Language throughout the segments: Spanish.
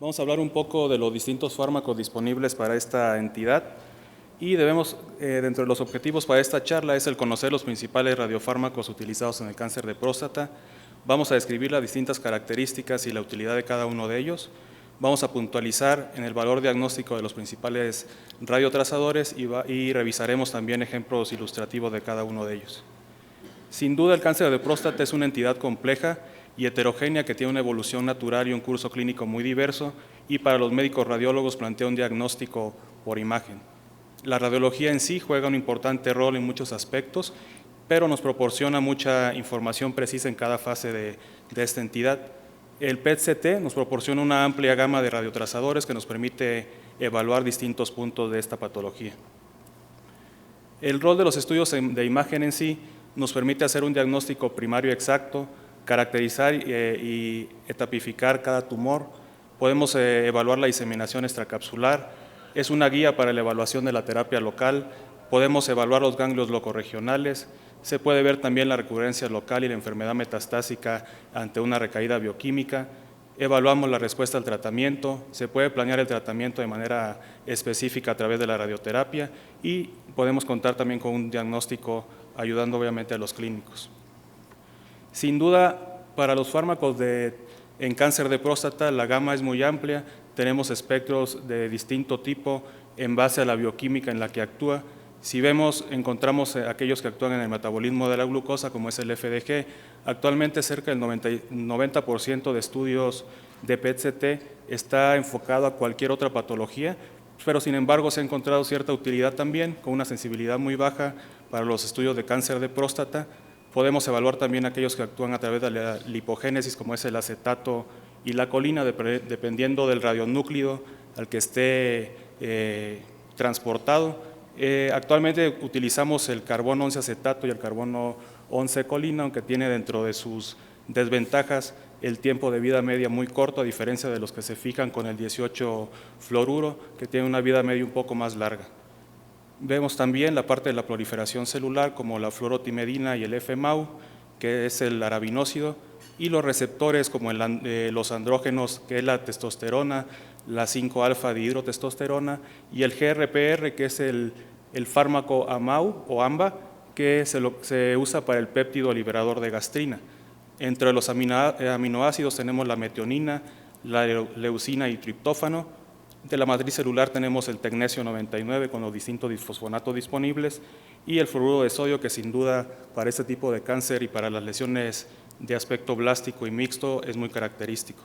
Vamos a hablar un poco de los distintos fármacos disponibles para esta entidad y dentro de los objetivos para esta charla es el conocer los principales radiofármacos utilizados en el cáncer de próstata. Vamos a describir las distintas características y la utilidad de cada uno de ellos. Vamos a puntualizar en el valor diagnóstico de los principales radiotrazadores y revisaremos también ejemplos ilustrativos de cada uno de ellos. Sin duda, el cáncer de próstata es una entidad compleja y heterogénea que tiene una evolución natural y un curso clínico muy diverso, y para los médicos radiólogos plantea un diagnóstico por imagen. La radiología en sí juega un importante rol en muchos aspectos, pero nos proporciona mucha información precisa en cada fase de esta entidad. El PET-CT nos proporciona una amplia gama de radiotrazadores que nos permite evaluar distintos puntos de esta patología. El rol de los estudios de imagen en sí nos permite hacer un diagnóstico primario exacto, caracterizar y etapificar cada tumor. Podemos evaluar la diseminación extracapsular, es una guía para la evaluación de la terapia local, podemos evaluar los ganglios locorregionales, se puede ver también la recurrencia local y la enfermedad metastásica ante una recaída bioquímica, evaluamos la respuesta al tratamiento, se puede planear el tratamiento de manera específica a través de la radioterapia y podemos contar también con un diagnóstico ayudando obviamente a los clínicos. Sin duda, para los fármacos en cáncer de próstata la gama es muy amplia, tenemos espectros de distinto tipo en base a la bioquímica en la que actúa. Si vemos, encontramos aquellos que actúan en el metabolismo de la glucosa, como es el FDG. Actualmente cerca del 90% de estudios de PET-CT está enfocado a cualquier otra patología, pero sin embargo se ha encontrado cierta utilidad también, con una sensibilidad muy baja para los estudios de cáncer de próstata. Podemos evaluar también aquellos que actúan a través de la lipogénesis, como es el acetato y la colina, dependiendo del radionúclido al que esté transportado. Actualmente utilizamos el carbono 11 acetato y el carbono 11 colina, aunque tiene dentro de sus desventajas el tiempo de vida media muy corto, a diferencia de los que se fijan con el 18 fluoruro, que tiene una vida media un poco más larga. Vemos también la parte de la proliferación celular, como la fluorotimedina y el FMAU, que es el arabinósido, y los receptores como los andrógenos, que es la testosterona, la 5-alfa dihidrotestosterona, y el GRPR, que es el fármaco AMAU o AMBA, que se usa para el péptido liberador de gastrina. Entre los aminoácidos tenemos la metionina, la leucina y triptófano. De la matriz celular tenemos el tecnesio 99 con los distintos bisfosfonatos disponibles y el fluoruro de sodio, que sin duda para este tipo de cáncer y para las lesiones de aspecto blástico y mixto es muy característico.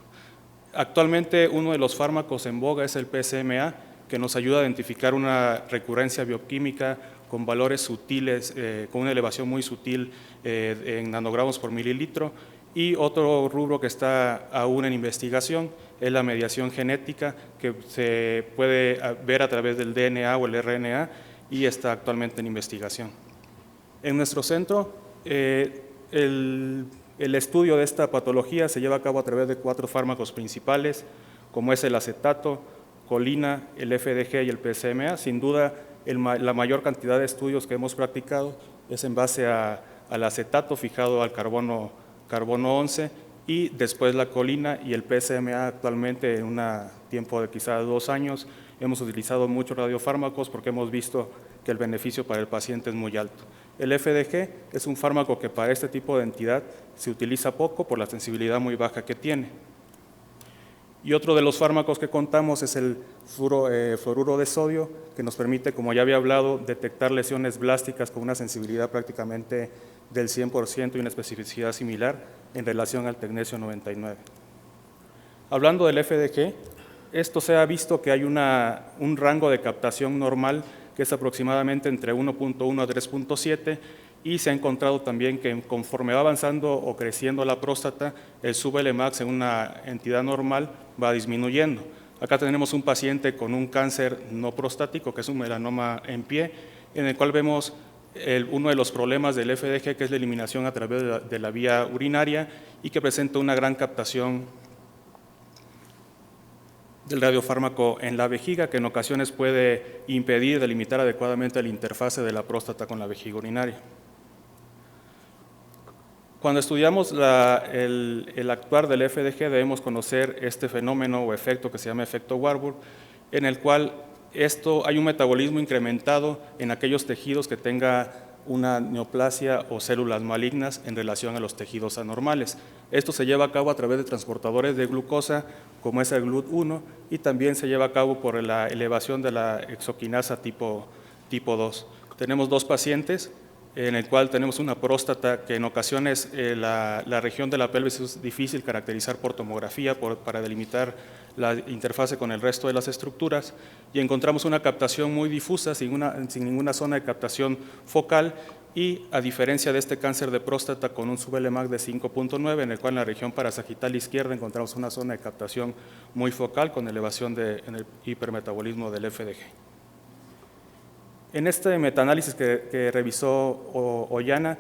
Actualmente uno de los fármacos en boga es el PSMA, que nos ayuda a identificar una recurrencia bioquímica con valores sutiles, con una elevación muy sutil en nanogramos por mililitro. Y otro rubro que está aún en investigación es la mediación genética, que se puede ver a través del DNA o el RNA y está actualmente en investigación. En nuestro centro, el estudio de esta patología se lleva a cabo a través de 4 fármacos principales, como es el acetato, colina, el FDG y el PSMA. Sin duda, la mayor cantidad de estudios que hemos practicado es en base al acetato fijado al carbono 11 y después la colina y el PSMA. Actualmente en un tiempo de quizás 2 años hemos utilizado muchos radiofármacos porque hemos visto que el beneficio para el paciente es muy alto. El FDG es un fármaco que para este tipo de entidad se utiliza poco por la sensibilidad muy baja que tiene. Y otro de los fármacos que contamos es el fluoruro de sodio, que nos permite, como ya había hablado, detectar lesiones blásticas con una sensibilidad prácticamente del 100% y una especificidad similar en relación al tecnesio 99. Hablando del FDG, esto se ha visto que hay un rango de captación normal que es aproximadamente entre 1.1 a 3.7, y se ha encontrado también que conforme va avanzando o creciendo la próstata, el sub-Lmax en una entidad normal va disminuyendo. Acá tenemos un paciente con un cáncer no prostático, que es un melanoma en pie, en el cual vemos uno de los problemas del FDG, que es la eliminación a través de la vía urinaria y que presenta una gran captación del radiofármaco en la vejiga, que en ocasiones puede impedir delimitar adecuadamente la interfase de la próstata con la vejiga urinaria. Cuando estudiamos el actuar del FDG debemos conocer este fenómeno o efecto que se llama efecto Warburg, en el cual hay un metabolismo incrementado en aquellos tejidos que tenga una neoplasia o células malignas en relación a los tejidos anormales. Esto se lleva a cabo a través de transportadores de glucosa, como es el GLUT1, y también se lleva a cabo por la elevación de la exoquinasa tipo 2. Tenemos 2 pacientes en el cual tenemos una próstata que en ocasiones la región de la pelvis es difícil caracterizar por tomografía para delimitar la interfase con el resto de las estructuras, y encontramos una captación muy difusa sin ninguna zona de captación focal, y a diferencia de este cáncer de próstata con un sub-Lmax de 5.9, en el cual en la región parasagital izquierda encontramos una zona de captación muy focal con elevación en el hipermetabolismo del FDG. En este metaanálisis que revisó Ollana,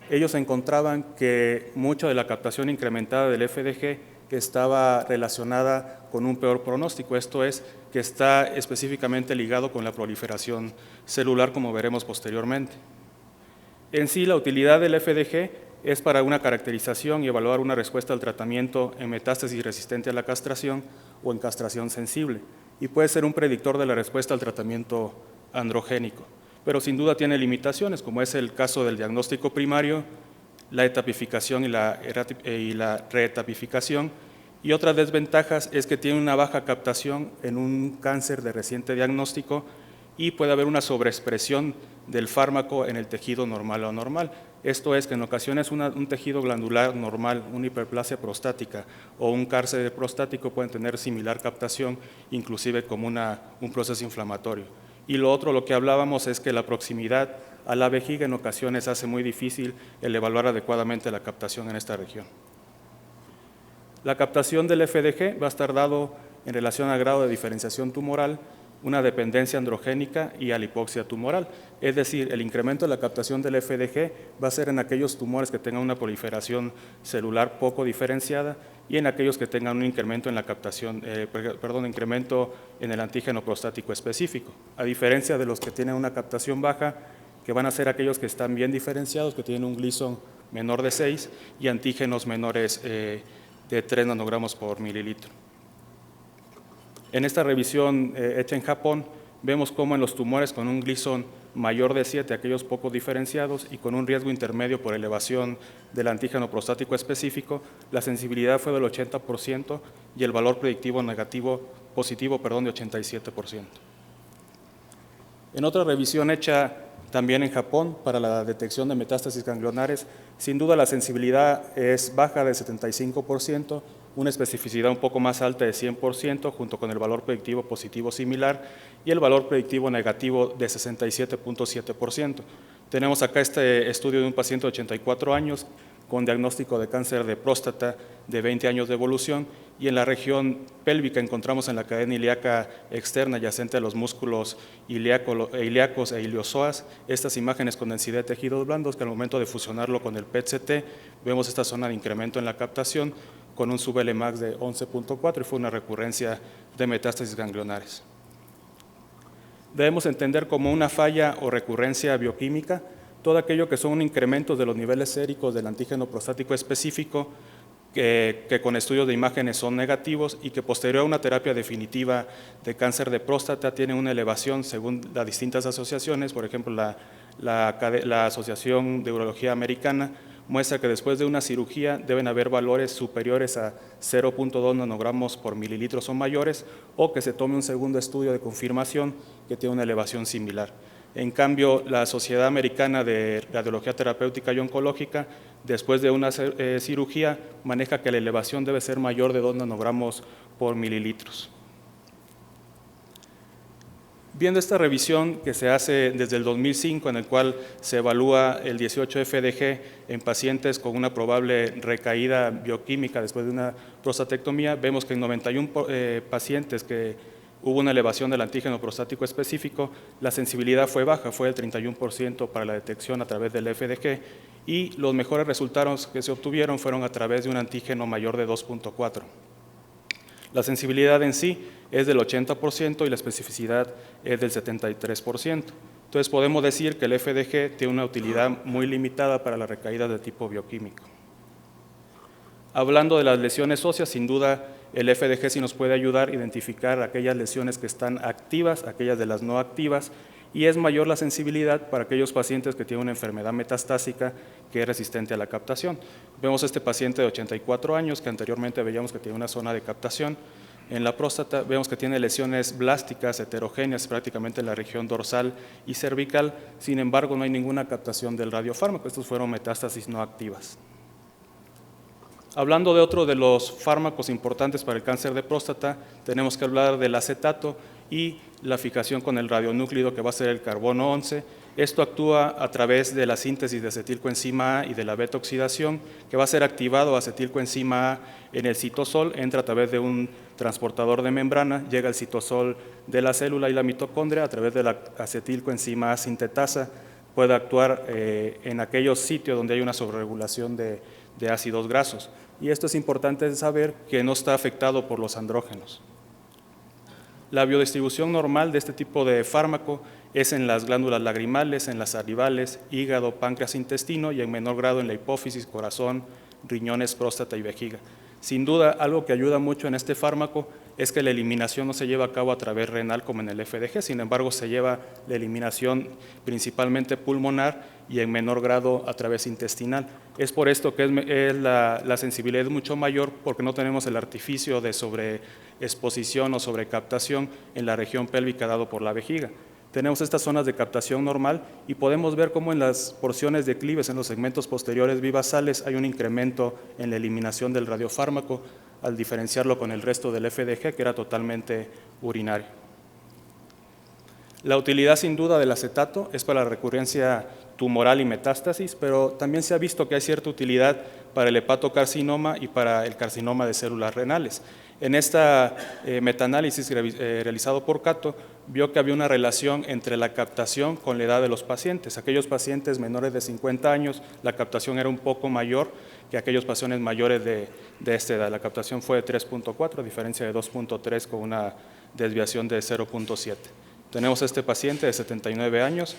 ellos encontraban que mucha de la captación incrementada del FDG estaba relacionada con un peor pronóstico, esto es, que está específicamente ligado con la proliferación celular, como veremos posteriormente. En sí, la utilidad del FDG es para una caracterización y evaluar una respuesta al tratamiento en metástasis resistente a la castración o en castración sensible, y puede ser un predictor de la respuesta al tratamiento androgénico, pero sin duda tiene limitaciones, como es el caso del diagnóstico primario, la etapificación y la reetapificación, y otras desventajas es que tiene una baja captación en un cáncer de reciente diagnóstico y puede haber una sobreexpresión del fármaco en el tejido normal o anormal. Esto es que en ocasiones un tejido glandular normal, una hiperplasia prostática o un cáncer prostático pueden tener similar captación, inclusive como un proceso inflamatorio. Y lo que hablábamos es que la proximidad a la vejiga en ocasiones hace muy difícil el evaluar adecuadamente la captación en esta región. La captación del FDG va a estar dado en relación al grado de diferenciación tumoral, una dependencia androgénica y a la hipoxia tumoral. Es decir, el incremento de la captación del FDG va a ser en aquellos tumores que tengan una proliferación celular poco diferenciada y en aquellos que tengan un incremento en la captación, incremento en el antígeno prostático específico, a diferencia de los que tienen una captación baja, que van a ser aquellos que están bien diferenciados, que tienen un Gleason menor de 6 y antígenos menores de 3 nanogramos por mililitro. En esta revisión hecha en Japón, vemos cómo en los tumores con un Gleason mayor de 7, aquellos poco diferenciados y con un riesgo intermedio por elevación del antígeno prostático específico, la sensibilidad fue del 80% y el valor predictivo positivo de 87%. En otra revisión hecha también en Japón para la detección de metástasis ganglionares, sin duda la sensibilidad es baja de 75%, una especificidad un poco más alta de 100%, junto con el valor predictivo positivo similar y el valor predictivo negativo de 67.7%. Tenemos acá este estudio de un paciente de 84 años con diagnóstico de cáncer de próstata de 20 años de evolución, y en la región pélvica encontramos en la cadena ilíaca externa adyacente a los músculos ilíacos e iliozoas estas imágenes con densidad de tejidos blandos que al momento de fusionarlo con el PET-CT vemos esta zona de incremento en la captación con un sub-Lmax de 11.4 y fue una recurrencia de metástasis ganglionares. Debemos entender como una falla o recurrencia bioquímica todo aquello que son incrementos de los niveles séricos del antígeno prostático específico que con estudios de imágenes son negativos y que posterior a una terapia definitiva de cáncer de próstata tienen una elevación según las distintas asociaciones. Por ejemplo, la Asociación de Urología Americana muestra que después de una cirugía deben haber valores superiores a 0.2 nanogramos por mililitros o mayores, o que se tome un segundo estudio de confirmación que tiene una elevación similar. En cambio, la Sociedad Americana de Radiología Terapéutica y Oncológica, después de una cirugía, maneja que la elevación debe ser mayor de 2 nanogramos por mililitros. Viendo esta revisión que se hace desde el 2005, en el cual se evalúa el 18-FDG en pacientes con una probable recaída bioquímica después de una prostatectomía, vemos que en 91 pacientes que hubo una elevación del antígeno prostático específico, la sensibilidad fue baja, fue del 31% para la detección a través del FDG, y los mejores resultados que se obtuvieron fueron a través de un antígeno mayor de 2.4. La sensibilidad en sí es del 80% y la especificidad es del 73%. Entonces podemos decir que el FDG tiene una utilidad muy limitada para la recaída de tipo bioquímico. Hablando de las lesiones óseas, sin duda el FDG sí nos puede ayudar a identificar aquellas lesiones que están activas, aquellas de las no activas, y es mayor la sensibilidad para aquellos pacientes que tienen una enfermedad metastásica que es resistente a la captación. Vemos este paciente de 84 años que anteriormente veíamos que tiene una zona de captación en la próstata, vemos que tiene lesiones blásticas heterogéneas prácticamente en la región dorsal y cervical, sin embargo no hay ninguna captación del radiofármaco, estos fueron metástasis no activas. Hablando de otro de los fármacos importantes para el cáncer de próstata, tenemos que hablar del acetato y la fijación con el radionúclido que va a ser el carbono 11. Esto actúa a través de la síntesis de acetilcoenzima A y de la beta-oxidación, que va a ser activado acetilcoenzima A en el citosol, entra a través de un transportador de membrana, llega al citosol de la célula y la mitocondria, a través de la acetilcoenzima A sintetasa, puede actuar en aquellos sitios donde hay una sobreregulación de ácidos grasos. Y esto es importante saber que no está afectado por los andrógenos. La biodistribución normal de este tipo de fármaco es en las glándulas lagrimales, en las salivales, hígado, páncreas, intestino y en menor grado en la hipófisis, corazón, riñones, próstata y vejiga. Sin duda, algo que ayuda mucho en este fármaco es que la eliminación no se lleva a cabo a través renal como en el FDG, sin embargo se lleva la eliminación principalmente pulmonar y en menor grado a través intestinal. Es por esto que la sensibilidad es mucho mayor porque no tenemos el artificio de sobreexposición o sobrecaptación en la región pélvica dado por la vejiga. Tenemos estas zonas de captación normal y podemos ver cómo en las porciones declives, en los segmentos posteriores bivasales, hay un incremento en la eliminación del radiofármaco al diferenciarlo con el resto del FDG, que era totalmente urinario. La utilidad sin duda del acetato es para la recurrencia tumoral y metástasis, pero también se ha visto que hay cierta utilidad para el hepatocarcinoma y para el carcinoma de células renales. En esta metaanálisis realizado por Cato, vio que había una relación entre la captación con la edad de los pacientes. Aquellos pacientes menores de 50 años, la captación era un poco mayor que aquellos pacientes mayores de esta edad. La captación fue de 3.4, a diferencia de 2.3 con una desviación de 0.7. Tenemos a este paciente de 79 años,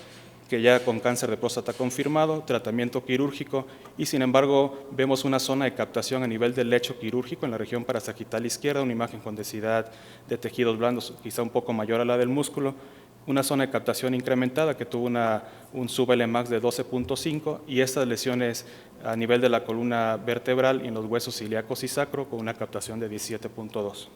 que ya con cáncer de próstata confirmado, tratamiento quirúrgico y sin embargo vemos una zona de captación a nivel del lecho quirúrgico en la región parasagital izquierda, una imagen con densidad de tejidos blandos quizá un poco mayor a la del músculo, una zona de captación incrementada que tuvo un sub-Lmax de 12.5 y estas lesiones a nivel de la columna vertebral y en los huesos ilíacos y sacro con una captación de 17.2.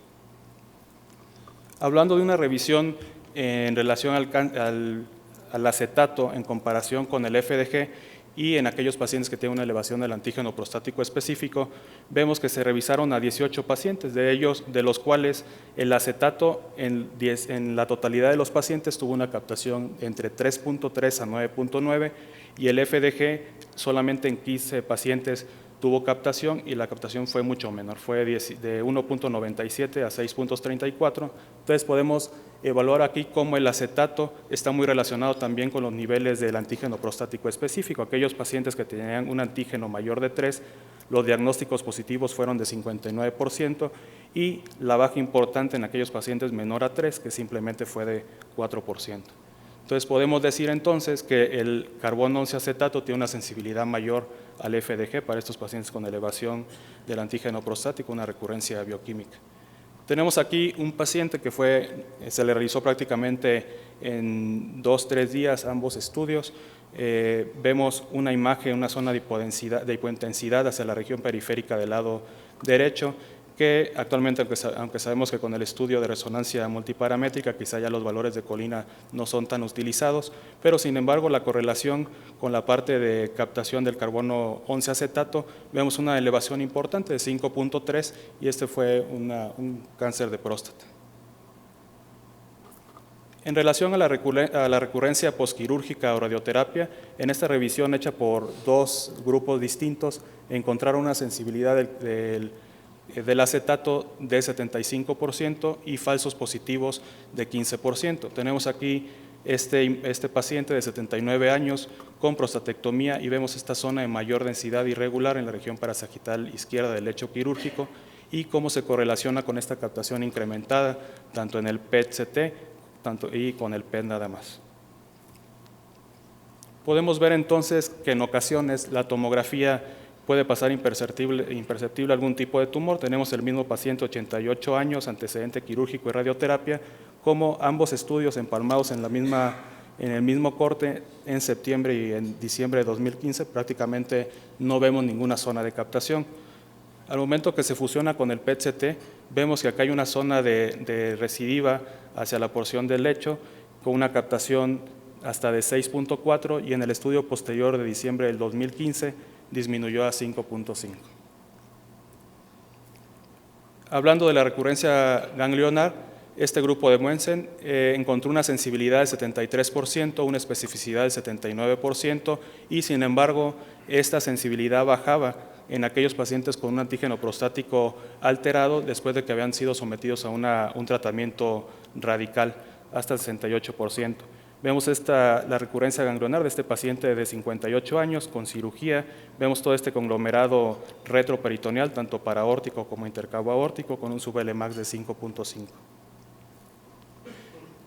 Hablando de una revisión en relación al acetato en comparación con el FDG y en aquellos pacientes que tienen una elevación del antígeno prostático específico, vemos que se revisaron a 18 pacientes, de los cuales el acetato en la totalidad de los pacientes tuvo una captación entre 3.3 a 9.9 y el FDG solamente en 15 pacientes tuvo captación y la captación fue mucho menor, fue de 1.97 a 6.34. Entonces podemos evaluar aquí cómo el acetato está muy relacionado también con los niveles del antígeno prostático específico. Aquellos pacientes que tenían un antígeno mayor de 3, los diagnósticos positivos fueron de 59% y la baja importante en aquellos pacientes menor a 3, que simplemente fue de 4%. Entonces podemos decir entonces que el carbono 11 acetato tiene una sensibilidad mayor al FDG para estos pacientes con elevación del antígeno prostático, una recurrencia bioquímica. Tenemos aquí un paciente que se le realizó prácticamente en 2-3 días ambos estudios. Vemos una imagen, una zona de hipointensidad hacia la región periférica del lado derecho, que actualmente, aunque sabemos que con el estudio de resonancia multiparamétrica quizá ya los valores de colina no son tan utilizados, pero sin embargo la correlación con la parte de captación del carbono 11 acetato, vemos una elevación importante de 5.3 y este fue un cáncer de próstata. En relación a la recurrencia posquirúrgica o radioterapia, en esta revisión hecha por 2 grupos distintos, encontraron una sensibilidad del acetato de 75% y falsos positivos de 15%. Tenemos aquí este paciente de 79 años con prostatectomía y vemos esta zona de mayor densidad irregular en la región parasagital izquierda del lecho quirúrgico y cómo se correlaciona con esta captación incrementada tanto en el PET-CT y con el PET nada más. Podemos ver entonces que en ocasiones la tomografía puede pasar imperceptible algún tipo de tumor. Tenemos el mismo paciente, 88 años, antecedente quirúrgico y radioterapia, como ambos estudios empalmados en el mismo corte en septiembre y en diciembre de 2015, prácticamente no vemos ninguna zona de captación. Al momento que se fusiona con el PET-CT, vemos que acá hay una zona de recidiva hacia la porción del lecho, con una captación hasta de 6.4, y en el estudio posterior de diciembre del 2015 disminuyó a 5.5. Hablando de la recurrencia ganglionar, este grupo de Muensen encontró una sensibilidad del 73%, una especificidad del 79%, y sin embargo esta sensibilidad bajaba en aquellos pacientes con un antígeno prostático alterado después de que habían sido sometidos a un tratamiento radical, hasta el 68%. Vemos la recurrencia ganglionar de este paciente de 58 años con cirugía. Vemos todo este conglomerado retroperitoneal, tanto paraórtico como intercavo aórtico, con un sub-Lmax de 5.5.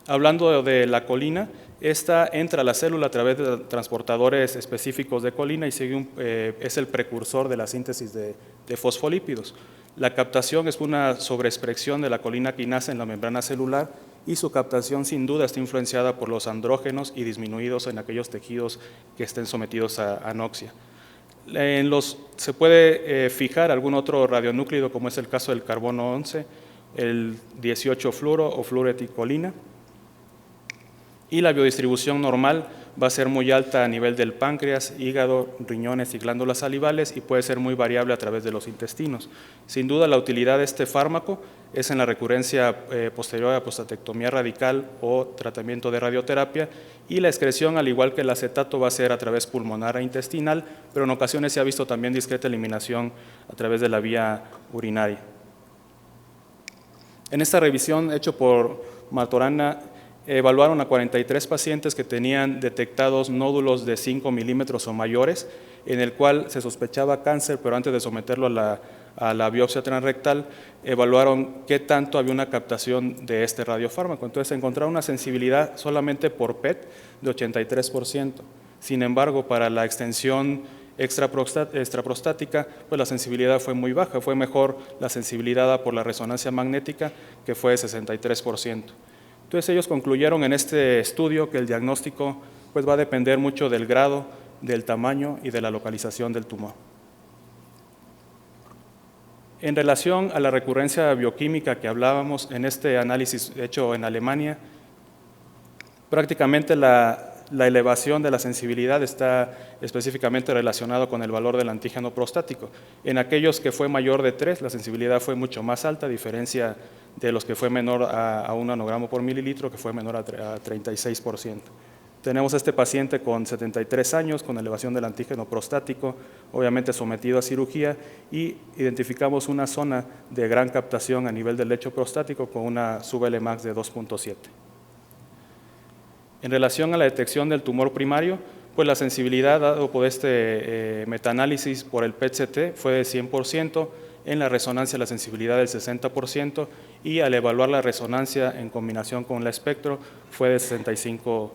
Hablando de la colina, esta entra a la célula a través de transportadores específicos de colina y es el precursor de la síntesis de fosfolípidos. La captación es una sobreexpresión de la colina quinasa en la membrana celular, y su captación sin duda está influenciada por los andrógenos y disminuidos en aquellos tejidos que estén sometidos a anoxia. Se puede fijar algún otro radionúclido, como es el caso del carbono 11, el 18 fluoro o fluoreticolina, y la biodistribución normal va a ser muy alta a nivel del páncreas, hígado, riñones y glándulas salivales, y puede ser muy variable a través de los intestinos. Sin duda, la utilidad de este fármaco es en la recurrencia posterior a la prostatectomía radical o tratamiento de radioterapia, y la excreción, al igual que el acetato, va a ser a través pulmonar e intestinal, pero en ocasiones se ha visto también discreta eliminación a través de la vía urinaria. En esta revisión hecha por Martorana, evaluaron a 43 pacientes que tenían detectados nódulos de 5 milímetros o mayores, en el cual se sospechaba cáncer, pero antes de someterlo a la biopsia transrectal, evaluaron qué tanto había una captación de este radiofármaco. Entonces encontraron una sensibilidad solamente por PET de 83%. Sin embargo, para la extensión extraprostática, pues la sensibilidad fue muy baja, fue mejor la sensibilidad por la resonancia magnética, que fue de 63%. Entonces ellos concluyeron en este estudio que el diagnóstico pues, va a depender mucho del grado, del tamaño y de la localización del tumor. En relación a la recurrencia bioquímica que hablábamos en este análisis hecho en Alemania, prácticamente la elevación de la sensibilidad está específicamente relacionado con el valor del antígeno prostático. En aquellos que fue mayor de 3, la sensibilidad fue mucho más alta, a diferencia de los que fue menor a 1 nanogramo por mililitro, que fue menor a 36%. Tenemos a este paciente con 73 años, con elevación del antígeno prostático, obviamente sometido a cirugía, y identificamos una zona de gran captación a nivel del lecho prostático con una sub-Lmax de 2.7. En relación a la detección del tumor primario, pues la sensibilidad dado por este metaanálisis por el PET-CT fue de 100%, en la resonancia la sensibilidad del 60%, y al evaluar la resonancia en combinación con la espectro fue de 65%.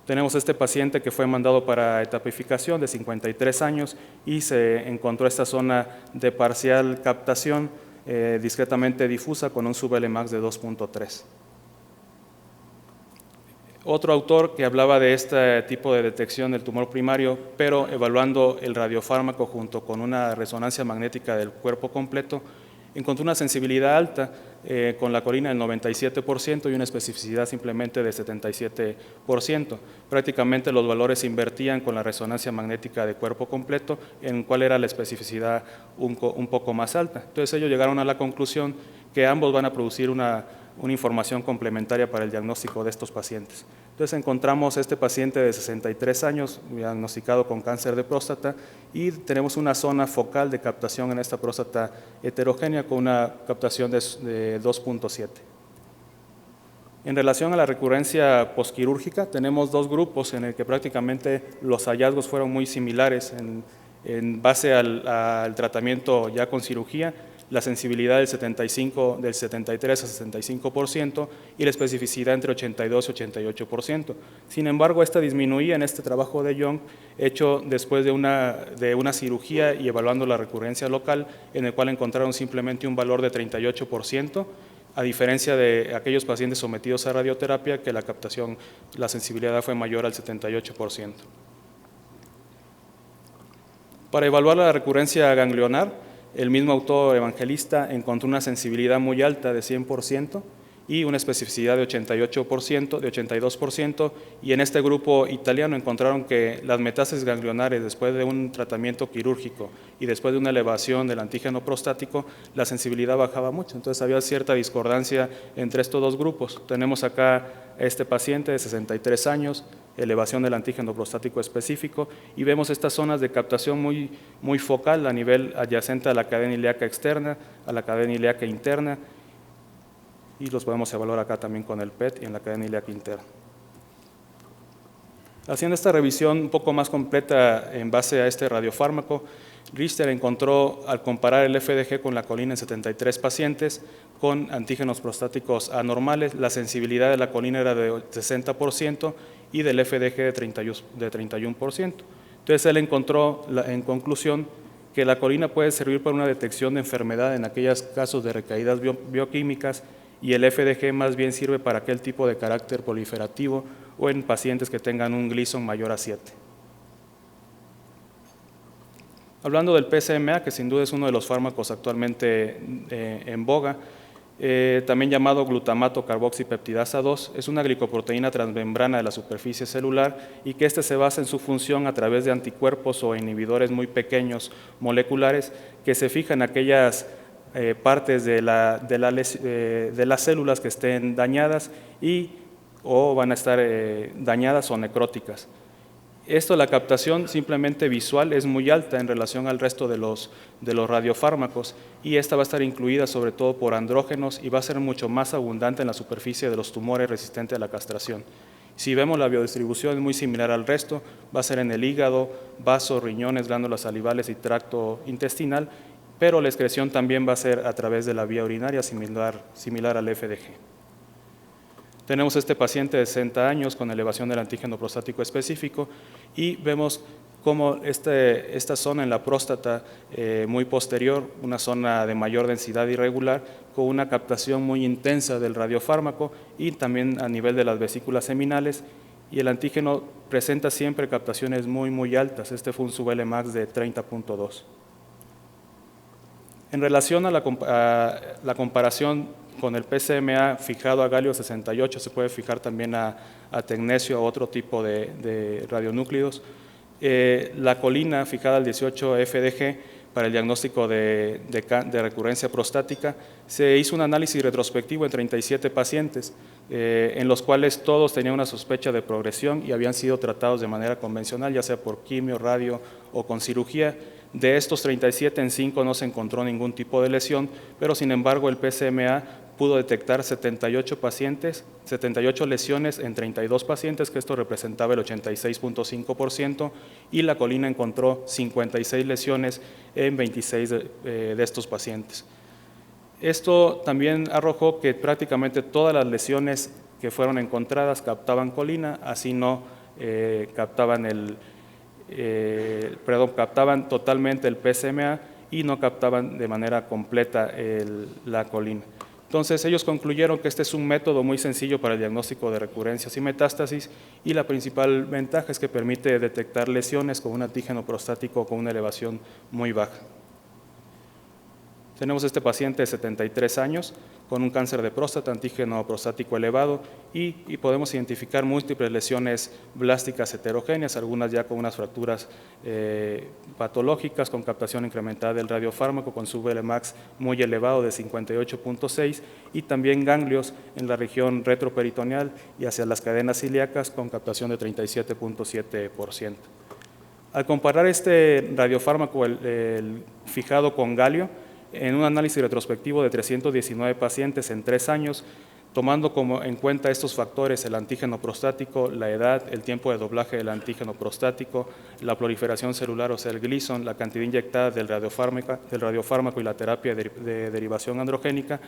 Tenemos este paciente que fue mandado para etapificación de 53 años y se encontró esta zona de parcial captación discretamente difusa con un sub-Lmax de 2.3. Otro autor que hablaba de este tipo de detección del tumor primario, pero evaluando el radiofármaco junto con una resonancia magnética del cuerpo completo, encontró una sensibilidad alta con la colina del 97% y una especificidad simplemente de 77%. Prácticamente los valores se invertían con la resonancia magnética de cuerpo completo, en cuál era la especificidad un poco más alta. Entonces ellos llegaron a la conclusión que ambos van a producir una información complementaria para el diagnóstico de estos pacientes. Entonces encontramos este paciente de 63 años diagnosticado con cáncer de próstata, y tenemos una zona focal de captación en esta próstata heterogénea con una captación de 2.7. En relación a la recurrencia posquirúrgica, tenemos dos grupos en el que prácticamente los hallazgos fueron muy similares en base al tratamiento ya con cirugía. la sensibilidad del 73 a 65% y la especificidad entre 82 y 88%. Sin embargo, esta disminuía en este trabajo de Young, hecho después de una cirugía y evaluando la recurrencia local, en el cual encontraron simplemente un valor de 38%, a diferencia de aquellos pacientes sometidos a radioterapia, que la sensibilidad fue mayor al 78%. Para evaluar la recurrencia ganglionar, el mismo autor Evangelista encontró una sensibilidad muy alta de 100% y una especificidad de 88%, de 82%, y en este grupo italiano encontraron que las metástasis ganglionares después de un tratamiento quirúrgico y después de una elevación del antígeno prostático, la sensibilidad bajaba mucho. Entonces había cierta discordancia entre estos dos grupos. Tenemos acá a este paciente de 63 años, elevación del antígeno prostático específico, y vemos estas zonas de captación muy focal a nivel adyacente a la cadena ilíaca externa, a la cadena ilíaca interna, y los podemos evaluar acá también con el PET y en la cadena ilíaca interna. Haciendo esta revisión un poco más completa en base a este radiofármaco, Richter encontró, al comparar el FDG con la colina en 73 pacientes con antígenos prostáticos anormales, la sensibilidad de la colina era de 60% y del FDG de 31%. Entonces él encontró, en conclusión, que la colina puede servir para una detección de enfermedad en aquellos casos de recaídas bioquímicas, y el FDG más bien sirve para aquel tipo de carácter proliferativo o en pacientes que tengan un Gleason mayor a 7. Hablando del PSMA, que sin duda es uno de los fármacos actualmente en boga, también llamado glutamato carboxipeptidasa 2, es una glicoproteína transmembrana de la superficie celular y que se basa en su función a través de anticuerpos o inhibidores muy pequeños moleculares que se fijan en aquellas partes de las células que estén dañadas o van a estar dañadas o necróticas. La captación simplemente visual es muy alta en relación al resto de los radiofármacos, y esta va a estar incluida sobre todo por andrógenos y va a ser mucho más abundante en la superficie de los tumores resistentes a la castración. Si vemos la biodistribución es muy similar al resto, va a ser en el hígado, vasos, riñones, glándulas salivales y tracto intestinal, pero la excreción también va a ser a través de la vía urinaria similar al FDG. Tenemos este paciente de 60 años con elevación del antígeno prostático específico y vemos cómo esta zona en la próstata muy posterior, una zona de mayor densidad irregular, con una captación muy intensa del radiofármaco y también a nivel de las vesículas seminales, y el antígeno presenta siempre captaciones muy altas. Este fue un sub-Lmax de 30.2. En relación a la comparación con el PSMA fijado a galio 68, se puede fijar también a tecnecio o otro tipo de radionúclidos. La colina fijada al 18 FDG para el diagnóstico de recurrencia prostática, se hizo un análisis retrospectivo en 37 pacientes, en los cuales todos tenían una sospecha de progresión y habían sido tratados de manera convencional, ya sea por quimio, radio o con cirugía. De estos 37, en 5 no se encontró ningún tipo de lesión, pero sin embargo el PSMA pudo detectar 78 lesiones en 32 pacientes, que esto representaba el 86.5%, y la colina encontró 56 lesiones en 26 de estos pacientes. Esto también arrojó que prácticamente todas las lesiones que fueron encontradas captaban colina, así no captaban captaban totalmente el PSMA y no captaban de manera completa la colina. Entonces ellos concluyeron que este es un método muy sencillo para el diagnóstico de recurrencias y metástasis, y la principal ventaja es que permite detectar lesiones con un antígeno prostático con una elevación muy baja. Tenemos este paciente de 73 años con un cáncer de próstata, antígeno prostático elevado, y podemos identificar múltiples lesiones blásticas heterogéneas, algunas ya con unas fracturas patológicas con captación incrementada del radiofármaco con sub-Lmax muy elevado de 58.6, y también ganglios en la región retroperitoneal y hacia las cadenas ilíacas con captación de 37.7%. Al comparar este radiofármaco el fijado con galio, en un análisis retrospectivo de 319 pacientes en 3 años, Tomando en cuenta estos factores, el antígeno prostático, la edad, el tiempo de doblaje del antígeno prostático, la proliferación celular, o sea, el Gleason, la cantidad inyectada del radiofármaco y la terapia de derivación androgénica,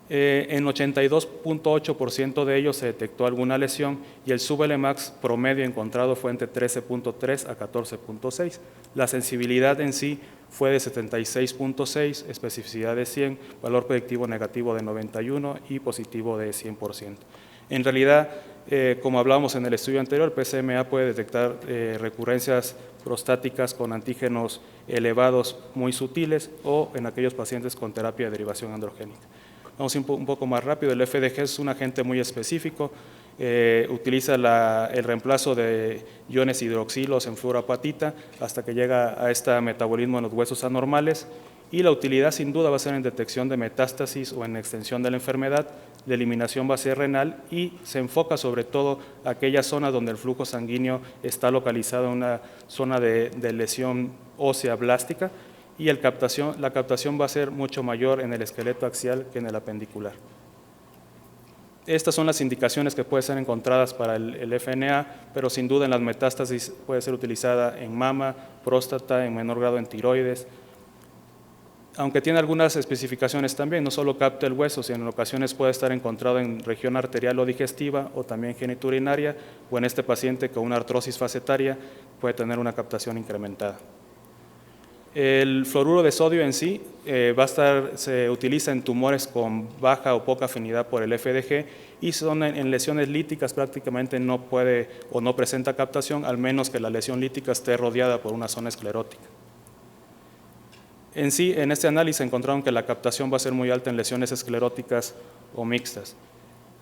en 82.8% de ellos se detectó alguna lesión y el sub-Lmax promedio encontrado fue entre 13.3 a 14.6. La sensibilidad en sí fue de 76.6, especificidad de 100, valor predictivo negativo de 91 y positivo de 100%. En realidad, como hablábamos en el estudio anterior, el PSMA puede detectar recurrencias prostáticas con antígenos elevados muy sutiles o en aquellos pacientes con terapia de derivación androgénica. Vamos un poco más rápido. El FDG es un agente muy específico, utiliza el reemplazo de iones hidroxilos en fluoroapatita hasta que llega a este metabolismo en los huesos anormales, y la utilidad sin duda va a ser en detección de metástasis o en extensión de la enfermedad. La eliminación va a ser renal y se enfoca sobre todo a aquellas zonas donde el flujo sanguíneo está localizado en una zona de lesión ósea blástica, y la captación va a ser mucho mayor en el esqueleto axial que en el apendicular. Estas son las indicaciones que pueden ser encontradas para el FNA, pero sin duda en las metástasis puede ser utilizada en mama, próstata, en menor grado en tiroides, aunque tiene algunas especificaciones también. No solo capta el hueso, sino en ocasiones puede estar encontrado en región arterial o digestiva, o también geniturinaria, o en este paciente con una artrosis facetaria puede tener una captación incrementada. El fluoruro de sodio en sí se utiliza en tumores con baja o poca afinidad por el FDG, y en lesiones líticas prácticamente no puede o no presenta captación, al menos que la lesión lítica esté rodeada por una zona esclerótica. En sí, en este análisis encontraron que la captación va a ser muy alta en lesiones escleróticas o mixtas.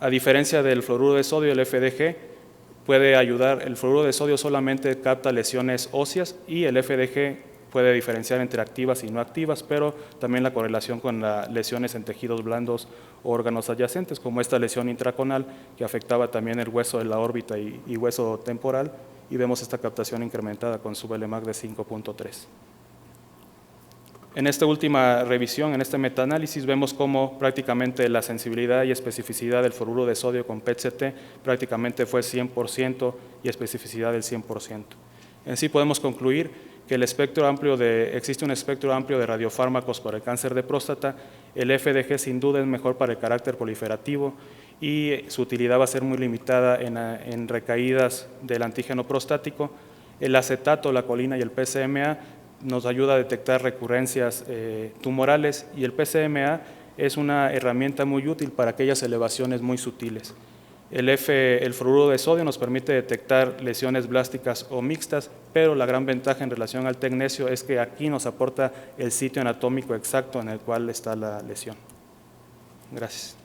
A diferencia del fluoruro de sodio, el FDG puede ayudar. El fluoruro de sodio solamente capta lesiones óseas y el FDG puede diferenciar entre activas y no activas, pero también la correlación con las lesiones en tejidos blandos o órganos adyacentes, como esta lesión intraconal que afectaba también el hueso de la órbita y hueso temporal, y vemos esta captación incrementada con sub-Lmax de 5.3. En esta última revisión, en este metaanálisis, vemos cómo prácticamente la sensibilidad y especificidad del fluoruro de sodio con PET-CT prácticamente fue 100% y especificidad del 100%. En sí podemos concluir que existe un espectro amplio de radiofármacos para el cáncer de próstata. El FDG sin duda es mejor para el carácter proliferativo y su utilidad va a ser muy limitada en recaídas del antígeno prostático. El acetato, la colina y el PSMA nos ayuda a detectar recurrencias tumorales, y el PSMA es una herramienta muy útil para aquellas elevaciones muy sutiles. El fluoruro de sodio nos permite detectar lesiones blásticas o mixtas, pero la gran ventaja en relación al tecnecio es que aquí nos aporta el sitio anatómico exacto en el cual está la lesión. Gracias.